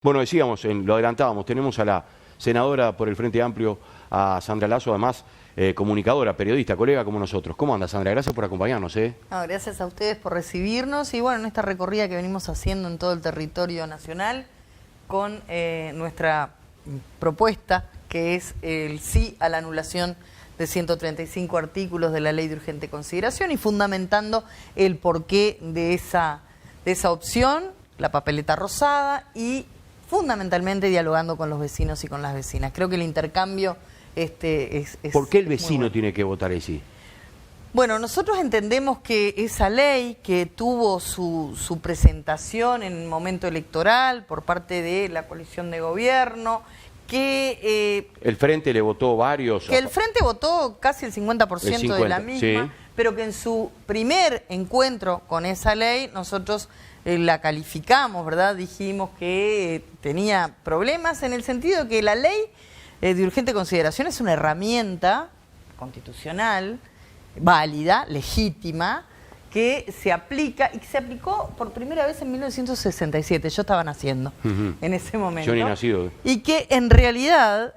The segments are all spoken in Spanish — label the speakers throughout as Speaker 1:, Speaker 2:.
Speaker 1: Bueno, decíamos, lo adelantábamos, tenemos a la senadora por el Frente Amplio, a Sandra Lasso, además comunicadora, periodista, colega como nosotros. ¿Cómo anda, Sandra? Gracias por acompañarnos.
Speaker 2: No, gracias a ustedes por recibirnos y bueno, en esta recorrida que venimos haciendo en todo el territorio nacional con nuestra propuesta, que es el sí a la anulación de 135 artículos de la Ley de Urgente Consideración y fundamentando el porqué de esa opción, la papeleta rosada y fundamentalmente dialogando con los vecinos y con las vecinas. Creo que el intercambio es
Speaker 1: ¿Por qué el vecino tiene que votar el sí?
Speaker 2: Bueno, nosotros entendemos que esa ley que tuvo su presentación en el momento electoral por parte de la coalición de gobierno, que...
Speaker 1: el Frente le votó varios...
Speaker 2: Que el Frente votó casi el 50% de la misma, sí, pero que en su primer encuentro con esa ley nosotros la calificamos, ¿verdad? Dijimos que tenía problemas en el sentido de que la ley de urgente consideración es una herramienta constitucional, válida, legítima, que se aplica y que se aplicó por primera vez en 1967. Yo estaba naciendo en ese momento.
Speaker 1: Yo ni nacido.
Speaker 2: Y que en realidad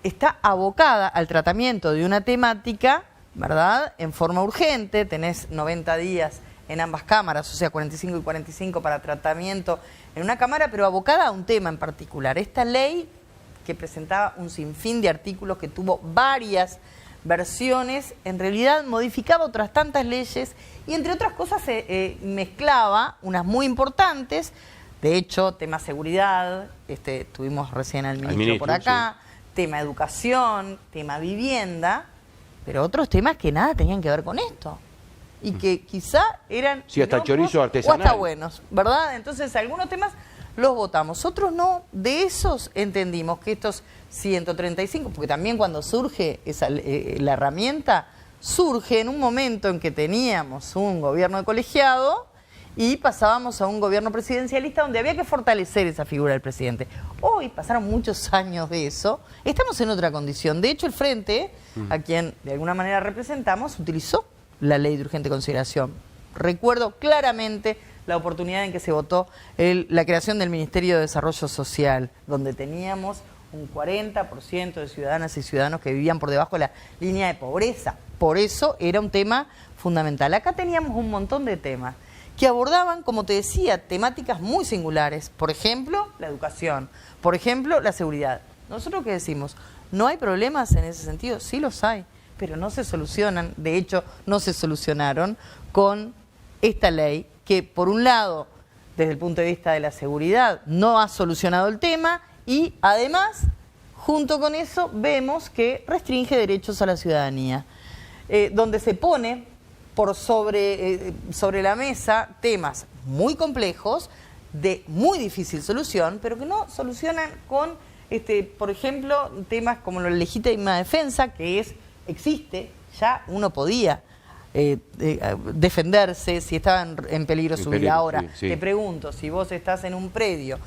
Speaker 2: está abocada al tratamiento de una temática, ¿verdad? En forma urgente, tenés 90 días en ambas cámaras, o sea, 45 y 45 para tratamiento en una cámara, pero abocada a un tema en particular. Esta ley que presentaba un sinfín de artículos, que tuvo varias versiones, en realidad modificaba otras tantas leyes y entre otras cosas mezclaba unas muy importantes, de hecho, tema seguridad, tuvimos recién al ministro por acá, sí, tema educación, tema vivienda, pero otros temas que nada tenían que ver con esto. Y que quizá eran...
Speaker 1: Sí, hasta chorizo artesanal.
Speaker 2: O hasta buenos, ¿verdad? Entonces, algunos temas los votamos, otros no. De esos entendimos que estos 135, porque también cuando surge la herramienta, surge en un momento en que teníamos un gobierno de colegiado y pasábamos a un gobierno presidencialista donde había que fortalecer esa figura del presidente. Hoy pasaron muchos años de eso, estamos en otra condición. De hecho, el Frente, a quien de alguna manera representamos, utilizó la Ley de Urgente Consideración. Recuerdo claramente la oportunidad en que se votó la creación del Ministerio de Desarrollo Social, donde teníamos un 40% de ciudadanas y ciudadanos que vivían por debajo de la línea de pobreza. Por eso era un tema fundamental. Acá teníamos un montón de temas que abordaban, como te decía, temáticas muy singulares. Por ejemplo, la educación. Por ejemplo, la seguridad. ¿Nosotros qué decimos? ¿No hay problemas en ese sentido? Sí los hay, pero no se solucionan. De hecho, no se solucionaron con esta ley que, por un lado, desde el punto de vista de la seguridad, no ha solucionado el tema y, además, junto con eso, vemos que restringe derechos a la ciudadanía, donde se pone por sobre la mesa temas muy complejos, de muy difícil solución, pero que no solucionan con, por ejemplo, temas como la legítima defensa, que existe, ya uno podía defenderse si estaba en peligro su vida. Ahora, sí. Te pregunto, si vos estás en un predio,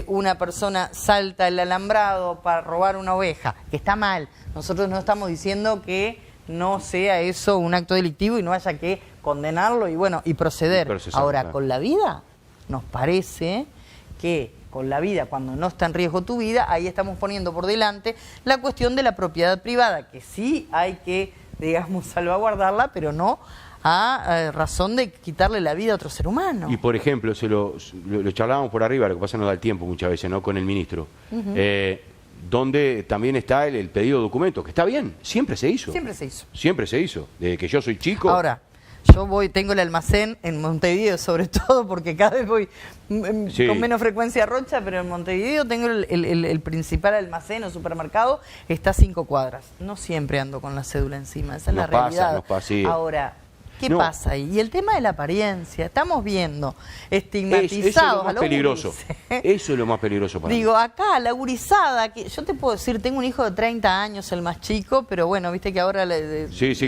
Speaker 2: una persona salta el alambrado para robar una oveja, que está mal, nosotros no estamos diciendo que no sea eso un acto delictivo y no haya que condenarlo y bueno, y proceder. Ahora, claro, con la vida, nos parece que con la vida, cuando no está en riesgo tu vida, ahí estamos poniendo por delante la cuestión de la propiedad privada, que sí hay que, digamos, salvaguardarla, pero no a razón de quitarle la vida a otro ser humano.
Speaker 1: Y por ejemplo, lo charlábamos por arriba, lo que pasa no da el tiempo muchas veces, ¿no? Con el ministro, donde también está el pedido de documento, que está bien, siempre se hizo.
Speaker 2: Siempre se hizo.
Speaker 1: Siempre se hizo, desde que yo soy chico.
Speaker 2: Ahora, yo tengo el almacén en Montevideo, sobre todo porque cada vez voy con menos frecuencia a Rocha, pero en Montevideo tengo el principal almacén o supermercado, está a 5 cuadras. No siempre ando con la cédula encima, esa es la realidad.
Speaker 1: Nos pasa, sí.
Speaker 2: Ahora, ¿qué pasa ahí? Y el tema de la apariencia, estamos viendo estigmatizados a los
Speaker 1: peligroso. Eso es lo más peligroso para mí.
Speaker 2: Digo, acá, la gurizada, que yo te puedo decir, tengo un hijo de 30 años, el más chico, pero bueno, viste que ahora la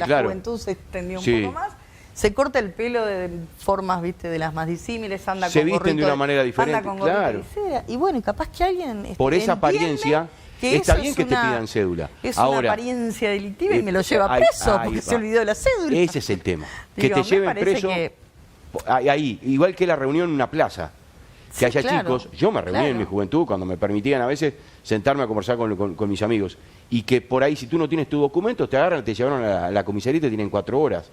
Speaker 1: claro,
Speaker 2: juventud se extendió un poco más. Se corta el pelo de formas, viste, de las más disímiles, anda
Speaker 1: se
Speaker 2: con
Speaker 1: visten
Speaker 2: gorrito,
Speaker 1: de una manera diferente,
Speaker 2: anda con
Speaker 1: claro.
Speaker 2: Y bueno, y capaz que alguien
Speaker 1: por esa apariencia
Speaker 2: que
Speaker 1: está bien que te pidan cédula.
Speaker 2: Es
Speaker 1: ahora,
Speaker 2: una apariencia delictiva y me lo lleva preso porque se olvidó de la cédula.
Speaker 1: Ese es el tema. Que te lleven preso ahí, igual que la reunión en una plaza. que haya chicos. Yo me reuní en mi juventud, cuando me permitían a veces sentarme a conversar con mis amigos, y que por ahí, si tú no tienes tu documento, te agarran, te llevaron a la comisaría y te tienen 4 horas,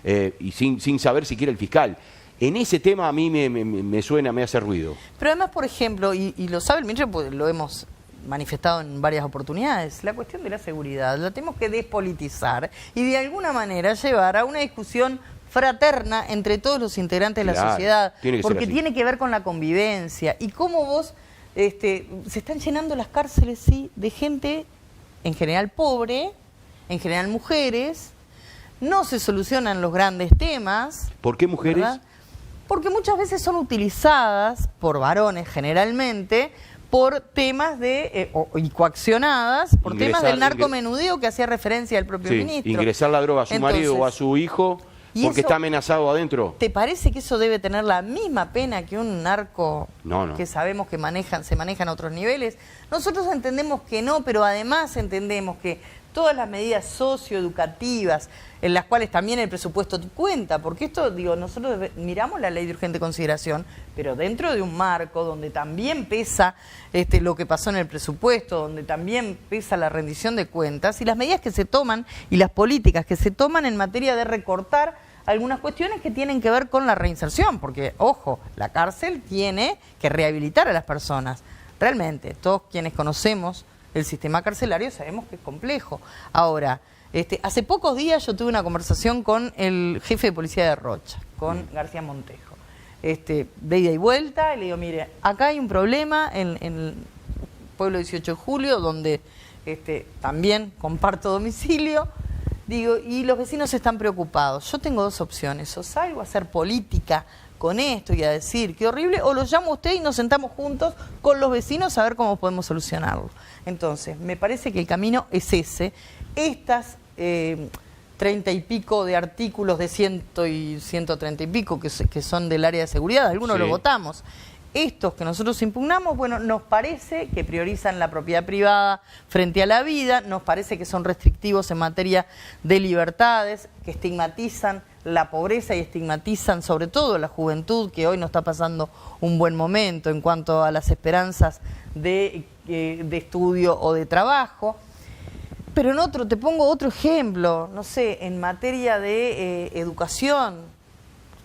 Speaker 1: y sin saber siquiera el fiscal. En ese tema a mí me suena, me hace ruido.
Speaker 2: Pero además, por ejemplo, y lo sabe el ministro, pues lo hemos manifestado en varias oportunidades, la cuestión de la seguridad la tenemos que despolitizar y de alguna manera llevar a una discusión fraterna entre todos los integrantes de la sociedad, porque tiene que ver con la convivencia y cómo vos se están llenando las cárceles, sí, de gente en general pobre, en general mujeres, no se solucionan los grandes temas.
Speaker 1: ¿Por qué mujeres? ¿Verdad?
Speaker 2: Porque muchas veces son utilizadas por varones generalmente por temas y coaccionadas por temas del narcomenudeo que hacía referencia al propio ministro.
Speaker 1: Ingresar la droga a su marido o a su hijo porque está amenazado adentro.
Speaker 2: ¿Te parece que eso debe tener la misma pena que un narco que sabemos que se manejan a otros niveles? Nosotros entendemos que no, pero además entendemos que todas las medidas socioeducativas en las cuales también el presupuesto cuenta, porque esto, digo, nosotros miramos la ley de urgente consideración, pero dentro de un marco donde también pesa lo que pasó en el presupuesto, donde también pesa la rendición de cuentas y las medidas que se toman y las políticas que se toman en materia de recortar algunas cuestiones que tienen que ver con la reinserción, porque, ojo, la cárcel tiene que rehabilitar a las personas. Realmente, todos quienes conocemos el sistema carcelario sabemos que es complejo. Ahora, hace pocos días yo tuve una conversación con el jefe de policía de Rocha, con García Montejo. De ida y vuelta, y le digo, mire, acá hay un problema en el pueblo 18 de Julio, donde también comparto domicilio, digo, y los vecinos están preocupados. Yo tengo 2 opciones, o salgo a hacer política con esto y a decir qué horrible, o lo llamo a usted y nos sentamos juntos con los vecinos a ver cómo podemos solucionarlo. Entonces, me parece que el camino es ese. Estas 30 y pico de artículos de 100 y 130 y pico que son del área de seguridad, algunos los votamos. Estos que nosotros impugnamos, bueno, nos parece que priorizan la propiedad privada frente a la vida, nos parece que son restrictivos en materia de libertades, que estigmatizan la pobreza y estigmatizan sobre todo la juventud, que hoy no está pasando un buen momento en cuanto a las esperanzas de estudio o de trabajo. Pero en otro, te pongo otro ejemplo, no sé, en materia de educación.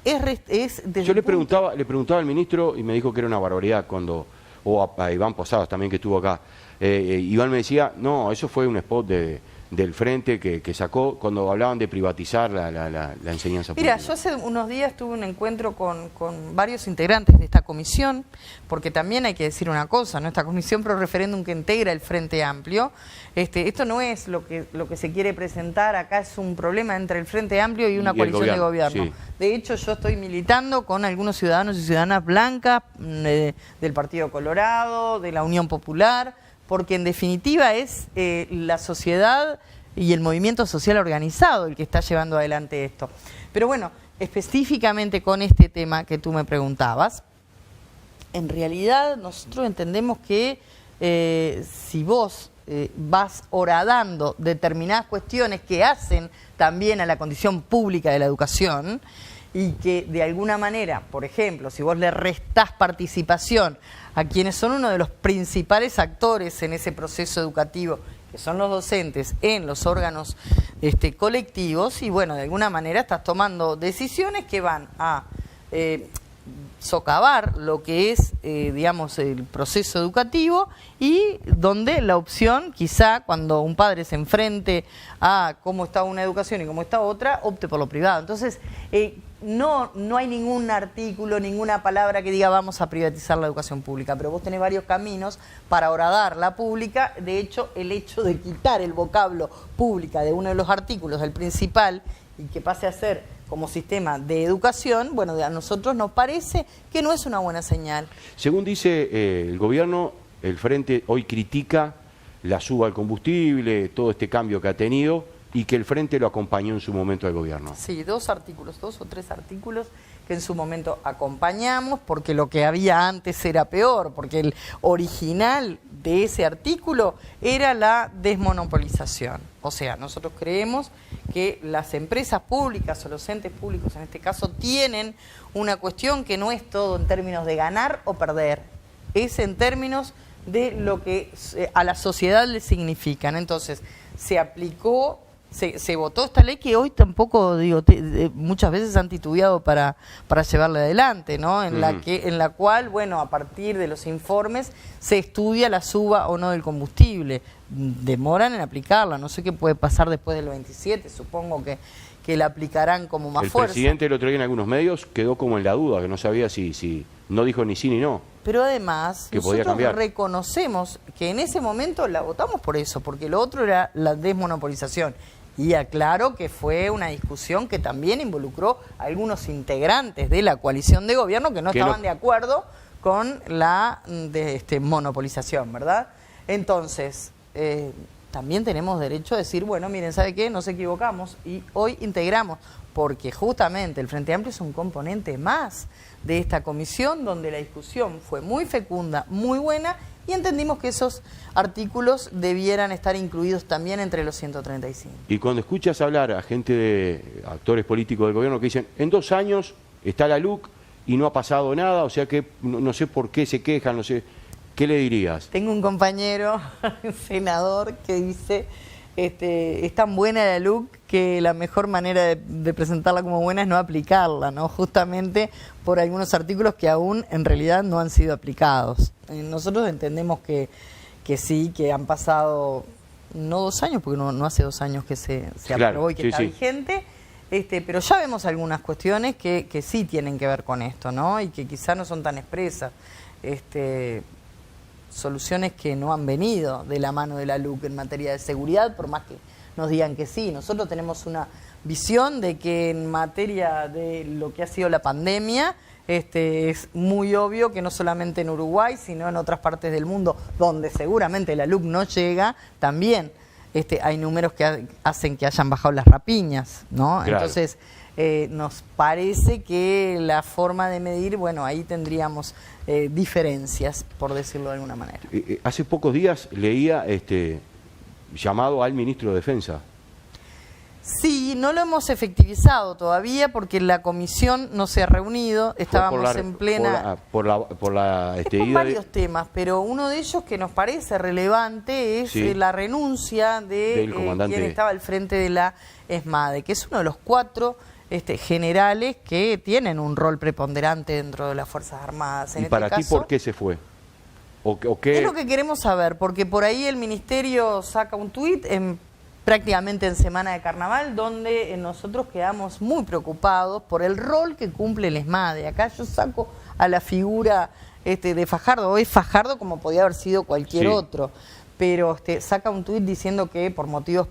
Speaker 2: Yo
Speaker 1: le preguntaba al ministro y me dijo que era una barbaridad o a Iván Posadas también que estuvo acá. Iván me decía, no, eso fue un spot del Frente que sacó cuando hablaban de privatizar la enseñanza pública.
Speaker 2: Mira, yo hace unos días tuve un encuentro con varios integrantes de esta comisión, porque también hay que decir una cosa, ¿no? Esta comisión pro referéndum que integra el Frente Amplio, esto no es lo que se quiere presentar, acá es un problema entre el Frente Amplio y una coalición de gobierno. Sí. De hecho, yo estoy militando con algunos ciudadanos y ciudadanas blancas del Partido Colorado, de la Unión Popular, porque en definitiva es la sociedad y el movimiento social organizado el que está llevando adelante esto. Pero bueno, específicamente con este tema que tú me preguntabas, en realidad nosotros entendemos que si vos vas horadando determinadas cuestiones que hacen también a la condición pública de la educación, y que de alguna manera, por ejemplo, si vos le restás participación a quienes son uno de los principales actores en ese proceso educativo, que son los docentes en los órganos colectivos, y bueno, de alguna manera estás tomando decisiones que van a socavar lo que es, digamos, el proceso educativo, y donde la opción, quizá cuando un padre se enfrente a cómo está una educación y cómo está otra, opte por lo privado. Entonces, no hay ningún artículo, ninguna palabra que diga vamos a privatizar la educación pública, pero vos tenés varios caminos para horadar la pública. De hecho, el hecho de quitar el vocablo pública de uno de los artículos del principal y que pase a ser como sistema de educación, bueno, a nosotros nos parece que no es una buena señal.
Speaker 1: Según dice el gobierno, el Frente hoy critica la suba al combustible, todo este cambio que ha tenido, y que el Frente lo acompañó en su momento al gobierno.
Speaker 2: Sí, 2 o 3 artículos que en su momento acompañamos, porque lo que había antes era peor, porque el original de ese artículo era la desmonopolización. O sea, nosotros creemos que las empresas públicas o los entes públicos en este caso tienen una cuestión que no es todo en términos de ganar o perder, es en términos de lo que a la sociedad le significan. Entonces, se aplicó, se votó esta ley que hoy tampoco, digo, muchas veces han titubeado para llevarla adelante, ¿no? En la cual, bueno, a partir de los informes se estudia la suba o no del combustible. Demoran en aplicarla, no sé qué puede pasar después del 27, supongo que la aplicarán como más fuerza.
Speaker 1: El presidente el otro día en algunos medios quedó como en la duda, que no sabía si no dijo ni sí ni no.
Speaker 2: Pero además,
Speaker 1: que nosotros
Speaker 2: reconocemos que en ese momento la votamos por eso, porque lo otro era la desmonopolización. Y aclaro que fue una discusión que también involucró a algunos integrantes de la coalición de gobierno que no estaban de acuerdo con la monopolización, ¿verdad? Entonces, también tenemos derecho a decir, bueno, miren, ¿sabe qué? Nos equivocamos y hoy integramos, porque justamente el Frente Amplio es un componente más de esta comisión donde la discusión fue muy fecunda, muy buena, y entendimos que esos artículos debieran estar incluidos también entre los 135.
Speaker 1: Y cuando escuchas hablar a gente de actores políticos del gobierno que dicen, en 2 años está la LUC y no ha pasado nada, o sea que no sé por qué se quejan, no sé, ¿qué le dirías?
Speaker 2: Tengo un compañero, senador, que dice, es tan buena la LUC que la mejor manera de presentarla como buena es no aplicarla, ¿no? Justamente por algunos artículos que aún en realidad no han sido aplicados. Nosotros entendemos que sí, que han pasado no 2 años, porque no hace 2 años que se aprobó y que está vigente, pero ya vemos algunas cuestiones que sí tienen que ver con esto, ¿no? Y que quizás no son tan expresas. Soluciones que no han venido de la mano de la LUC en materia de seguridad, por más que nos digan que sí. Nosotros tenemos una visión de que en materia de lo que ha sido la pandemia, es muy obvio que no solamente en Uruguay, sino en otras partes del mundo, donde seguramente la LUC no llega, también hay números que hacen que hayan bajado las rapiñas, ¿no? Claro. Entonces, nos parece que la forma de medir, bueno, ahí tendríamos diferencias, por decirlo de alguna manera.
Speaker 1: Hace pocos días leía llamado al ministro de Defensa.
Speaker 2: Sí, no lo hemos efectivizado todavía porque la comisión no se ha reunido, estábamos en plena...
Speaker 1: Por
Speaker 2: varios temas, pero uno de ellos que nos parece relevante es la renuncia de quien estaba al frente de la ESMADE, que es uno de los 4 generales que tienen un rol preponderante dentro de las Fuerzas Armadas.
Speaker 1: ¿Y para ti por qué se fue? ¿O qué?
Speaker 2: Es lo que queremos saber, porque por ahí el Ministerio saca un tuit prácticamente en semana de carnaval, donde nosotros quedamos muy preocupados por el rol que cumple el ESMADE. Acá yo saco a la figura de Fajardo, hoy Fajardo como podía haber sido cualquier otro, pero saca un tuit diciendo que por motivos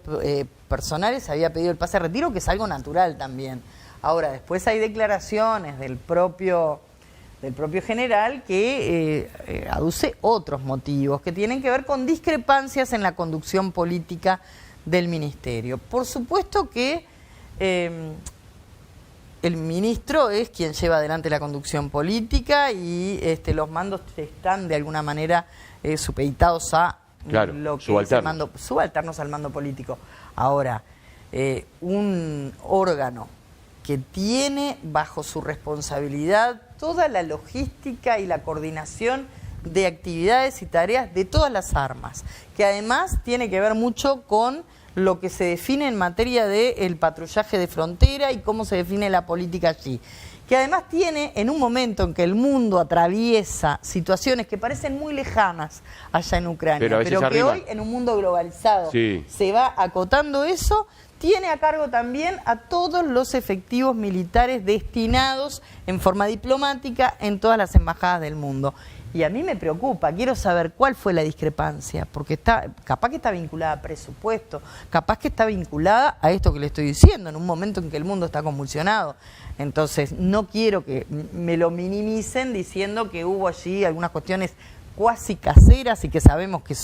Speaker 2: personales había pedido el pase de retiro, que es algo natural también. Ahora, después hay declaraciones del propio general que aduce otros motivos que tienen que ver con discrepancias en la conducción política del ministerio. Por supuesto que el ministro es quien lleva adelante la conducción política y los mandos están de alguna manera supeditados a lo que es el mando, subalternos al mando político. Ahora, un órgano que tiene bajo su responsabilidad toda la logística y la coordinación de actividades y tareas de todas las armas, que además tiene que ver mucho con lo que se define en materia del patrullaje de frontera y cómo se define la política allí, que además tiene, en un momento en que el mundo atraviesa situaciones que parecen muy lejanas allá en Ucrania, pero que hoy en un mundo globalizado se va acotando eso, tiene a cargo también a todos los efectivos militares destinados en forma diplomática en todas las embajadas del mundo. Y a mí me preocupa, quiero saber cuál fue la discrepancia, porque capaz que está vinculada a presupuesto, capaz que está vinculada a esto que le estoy diciendo, en un momento en que el mundo está convulsionado. Entonces, no quiero que me lo minimicen diciendo que hubo allí algunas cuestiones cuasi caseras y que sabemos que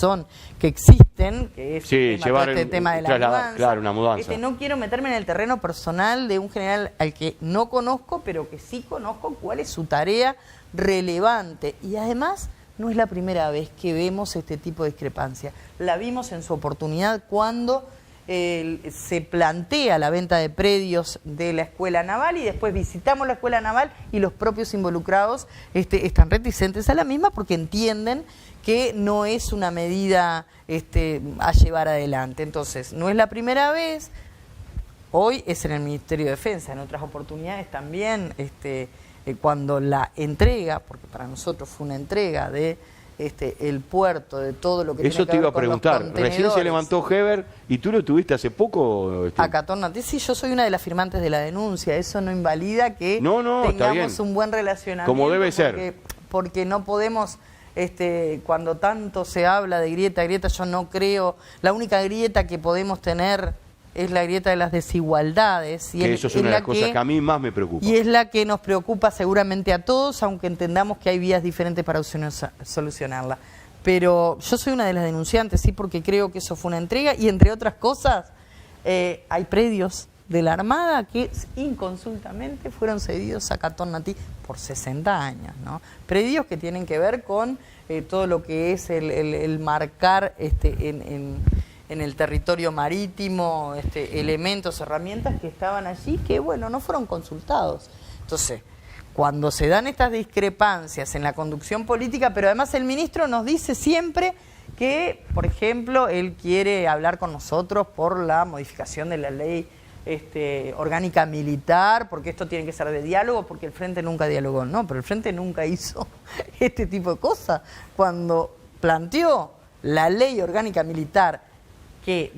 Speaker 2: existen, que es el tema de la mudanza.
Speaker 1: Claro, una mudanza.
Speaker 2: No quiero meterme en el terreno personal de un general al que no conozco, pero que sí conozco cuál es su tarea relevante. Y además, no es la primera vez que vemos este tipo de discrepancia. La vimos en su oportunidad cuando se plantea la venta de predios de la Escuela Naval y después visitamos la Escuela Naval y los propios involucrados están reticentes a la misma porque entienden que no es una medida a llevar adelante. Entonces, no es la primera vez, hoy es en el Ministerio de Defensa, en otras oportunidades también, cuando la entrega, porque para nosotros fue una entrega de el puerto, de todo lo que
Speaker 1: eso
Speaker 2: tiene que
Speaker 1: te iba
Speaker 2: ver
Speaker 1: a preguntar,
Speaker 2: con los
Speaker 1: recién se levantó Heber y tú lo tuviste hace poco.
Speaker 2: A Catornati, sí, yo soy una de las firmantes de la denuncia, eso no invalida que
Speaker 1: tengamos
Speaker 2: un buen relacionamiento.
Speaker 1: Como debe ser.
Speaker 2: Porque no podemos, cuando tanto se habla de grieta, yo no creo, la única grieta que podemos tener es la grieta de las desigualdades. Y
Speaker 1: eso es una de las cosas que a mí más me preocupa.
Speaker 2: Y es la que nos preocupa seguramente a todos, aunque entendamos que hay vías diferentes para solucionarla. Pero yo soy una de las denunciantes, sí, porque creo que eso fue una entrega y entre otras cosas hay predios de la Armada que inconsultamente fueron cedidos a Catornati por 60 años, ¿no? Predios que tienen que ver con todo lo que es el marcar en el territorio marítimo, elementos, herramientas que estaban allí que, bueno, no fueron consultados. Entonces, cuando se dan estas discrepancias en la conducción política, pero además el ministro nos dice siempre que, por ejemplo, él quiere hablar con nosotros por la modificación de la ley orgánica militar, porque esto tiene que ser de diálogo, porque el Frente nunca dialogó. No, pero el Frente nunca hizo este tipo de cosas. Cuando planteó la ley orgánica militar, que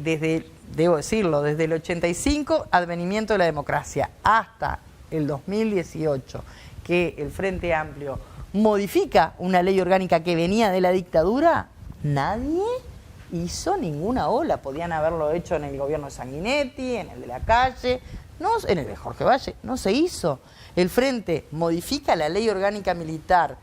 Speaker 2: debo decirlo, desde el 85, advenimiento de la democracia, hasta el 2018, que el Frente Amplio modifica una ley orgánica que venía de la dictadura, nadie hizo ninguna ola. Podían haberlo hecho en el gobierno de Sanguinetti, en el de la Calle, en el de Jorge Valle, no se hizo. El Frente modifica la ley orgánica militar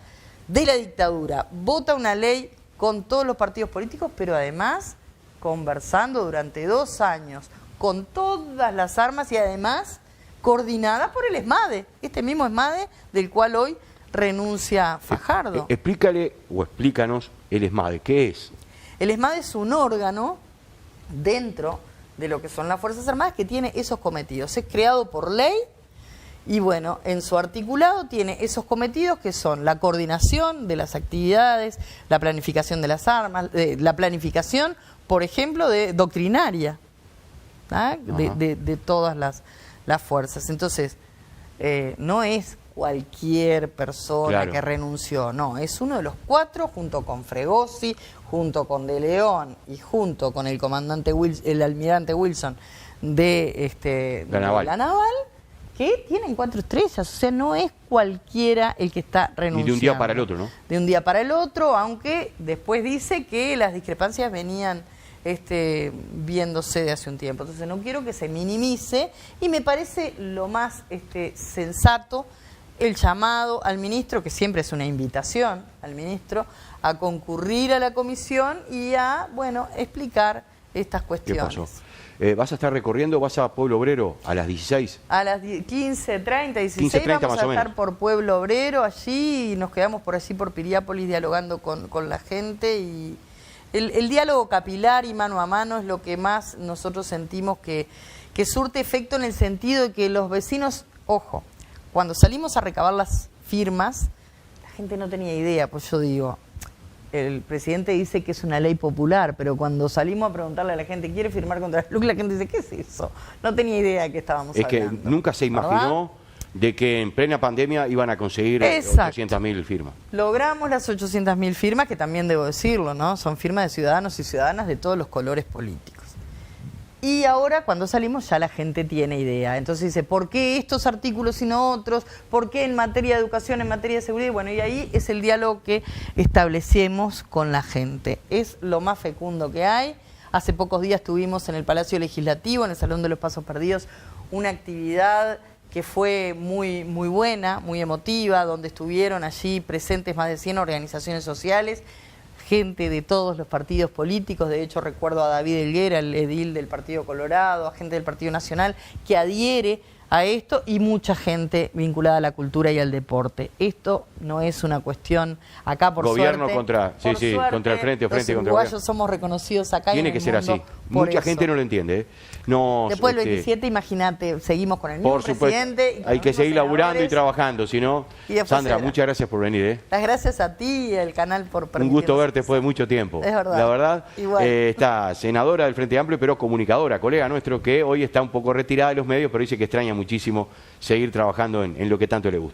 Speaker 2: de la dictadura, vota una ley con todos los partidos políticos, pero además conversando durante 2 años con todas las armas y además coordinada por el ESMADE, este mismo ESMADE del cual hoy renuncia Fajardo.
Speaker 1: Explícale o explícanos el ESMADE, ¿qué es?
Speaker 2: El ESMADE es un órgano dentro de lo que son las Fuerzas Armadas que tiene esos cometidos. Es creado por ley y bueno, en su articulado tiene esos cometidos que son la coordinación de las actividades, la planificación de las armas, la planificación, por ejemplo, doctrinaria, de todas las fuerzas. Entonces, no es cualquier persona que renunció, no, es uno de los 4, junto con Fregosi, junto con De León y junto con el comandante el almirante Wilson de la Naval, que tienen 4 estrellas, o sea, no es cualquiera el que está renunciando.
Speaker 1: Y de un día para el otro, ¿no?
Speaker 2: De un día para el otro, aunque después dice que las discrepancias venían viéndose de hace un tiempo. Entonces no quiero que se minimice y me parece lo más sensato el llamado al ministro, que siempre es una invitación al ministro, a concurrir a la comisión y a, bueno, explicar estas cuestiones.
Speaker 1: ¿Qué pasó? ¿Vas a estar recorriendo? ¿Vas a Pueblo Obrero a las 16?
Speaker 2: A las 15:30, 16 vamos a estar por Pueblo Obrero allí y nos quedamos por allí por Piriápolis dialogando con la gente y el diálogo capilar y mano a mano es lo que más nosotros sentimos que surte efecto en el sentido de que los vecinos, ojo, cuando salimos a recabar las firmas, la gente no tenía idea, pues yo digo, el presidente dice que es una ley popular, pero cuando salimos a preguntarle a la gente, ¿quiere firmar contra la LUC? La gente dice, ¿qué es eso? No tenía idea de qué estábamos hablando.
Speaker 1: Es que nunca se imaginó, ¿verdad?, de que en plena pandemia iban a conseguir 800.000 firmas. Logramos las 800.000 firmas, que también debo decirlo, ¿no? Son firmas de ciudadanos y ciudadanas de todos los colores políticos. Y ahora, cuando salimos, ya la gente tiene idea. Entonces dice, ¿por qué estos artículos y no otros? ¿Por qué en materia de educación, en materia de seguridad? Y bueno, y ahí es el diálogo que establecemos con la gente. Es lo más fecundo que hay. Hace pocos días tuvimos en el Palacio Legislativo, en el Salón de los Pasos Perdidos, una actividad que fue muy buena, muy emotiva, donde estuvieron allí presentes más de 100 organizaciones sociales, gente de todos los partidos políticos. De hecho, recuerdo a David Helguera, el edil del Partido Colorado, a gente del Partido Nacional, que adhiere
Speaker 2: a esto y mucha gente vinculada a la cultura y al deporte. Esto no es una cuestión acá por
Speaker 1: gobierno
Speaker 2: suerte,
Speaker 1: contra, sí,
Speaker 2: por
Speaker 1: sí,
Speaker 2: suerte,
Speaker 1: contra el frente o frente
Speaker 2: los
Speaker 1: contra el
Speaker 2: uruguayos
Speaker 1: gobierno.
Speaker 2: somos reconocidos acá
Speaker 1: Tiene
Speaker 2: y en
Speaker 1: que
Speaker 2: el
Speaker 1: ser
Speaker 2: mundo
Speaker 1: así.
Speaker 2: por
Speaker 1: Mucha
Speaker 2: eso.
Speaker 1: gente no lo entiende, ¿eh? No,
Speaker 2: Después del 27, imagínate, seguimos con el mismo
Speaker 1: por supuesto,
Speaker 2: presidente. Y con
Speaker 1: hay
Speaker 2: los
Speaker 1: que
Speaker 2: mismos
Speaker 1: seguir laburando y
Speaker 2: senadores.
Speaker 1: trabajando, si no.
Speaker 2: Y después
Speaker 1: Sandra,
Speaker 2: será.
Speaker 1: muchas gracias por venir, ¿eh?
Speaker 2: Las gracias a ti y al canal por
Speaker 1: Un
Speaker 2: permitirnos
Speaker 1: gusto verte
Speaker 2: empezar.
Speaker 1: después de mucho tiempo.
Speaker 2: Es verdad.
Speaker 1: La verdad,
Speaker 2: Igual.
Speaker 1: está senadora del Frente Amplio, pero comunicadora, colega nuestro que hoy está un poco retirada de los medios, pero dice que extraña muchísimo seguir trabajando en lo que tanto le gusta.